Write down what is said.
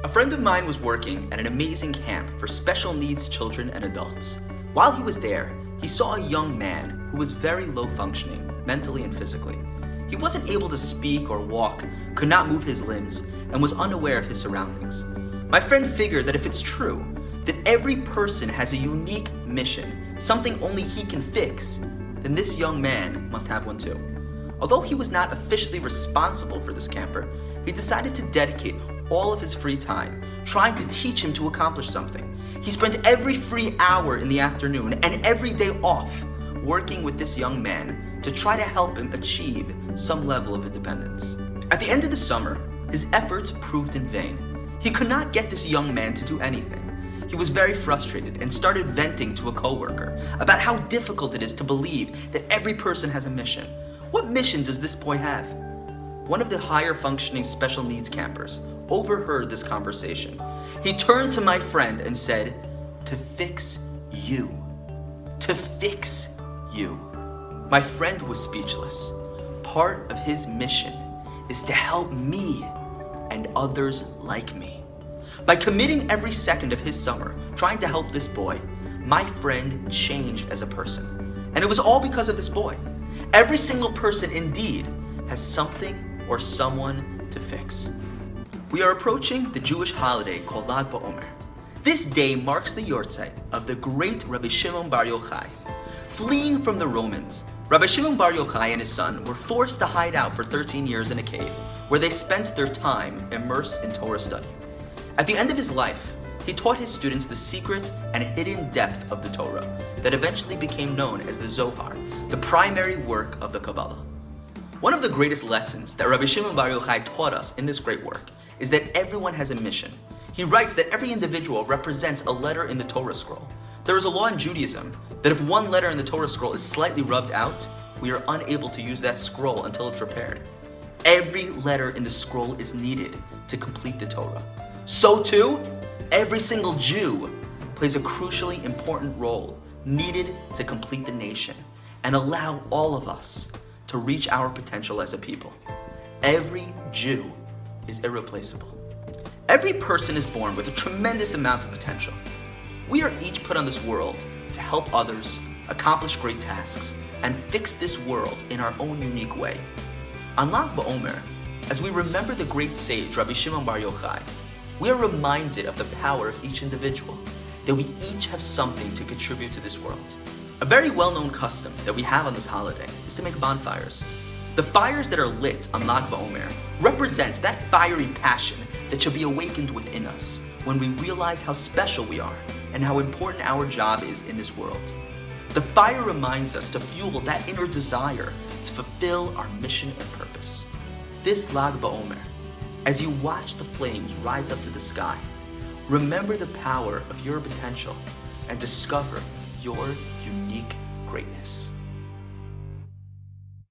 A friend of mine was working at an amazing camp for special needs children and adults. While he was there, he saw a young man who was very low functioning, mentally and physically. He wasn't able to speak or walk, could not move his limbs, and was unaware of his surroundings. My friend figured that if it's true, that every person has a unique mission, something only he can fix, then this young man must have one too. Although he was not officially responsible for this camper, he decided to dedicate all of his free time trying to teach him to accomplish something. He spent every free hour in the afternoon and every day off working with this young man to try to help him achieve some level of independence. At the end of the summer, his efforts proved in vain. He could not get this young man to do anything. He was very frustrated and started venting to a coworker about how difficult it is to believe that every person has a mission. What mission does this boy have? One of the higher functioning special needs campers overheard this conversation. He turned to my friend and said, "To fix you. To fix you." My friend was speechless. Part of his mission is to help me and others like me. By committing every second of his summer trying to help this boy, my friend changed as a person. And it was all because of this boy. Every single person indeed has something or someone to fix. We are approaching the Jewish holiday called Lag BaOmer. This day marks the yortzeit of the great Rabbi Shimon Bar Yochai. Fleeing from the Romans, Rabbi Shimon Bar Yochai and his son were forced to hide out for 13 years in a cave, where they spent their time immersed in Torah study. At the end of his life, he taught his students the secret and hidden depth of the Torah that eventually became known as the Zohar, the primary work of the Kabbalah. One of the greatest lessons that Rabbi Shimon Bar Yochai taught us in this great work is that everyone has a mission. He writes that every individual represents a letter in the Torah scroll. There is a law in Judaism that if one letter in the Torah scroll is slightly rubbed out, we are unable to use that scroll until it's repaired. Every letter in the scroll is needed to complete the Torah. So too, every single Jew plays a crucially important role needed to complete the nation and allow all of us to reach our potential as a people. Every Jew is irreplaceable. Every person is born with a tremendous amount of potential. We are each put on this world to help others, accomplish great tasks, and fix this world in our own unique way. On Lag BaOmer, as we remember the great sage Rabbi Shimon Bar Yochai, we are reminded of the power of each individual, that we each have something to contribute to this world. A very well-known custom that we have on this holiday is to make bonfires. The fires that are lit on Lag BaOmer represents that fiery passion that should be awakened within us when we realize how special we are and how important our job is in this world. The fire reminds us to fuel that inner desire to fulfill our mission and purpose. This Lag BaOmer, as you watch the flames rise up to the sky, remember the power of your potential and discover your unique greatness.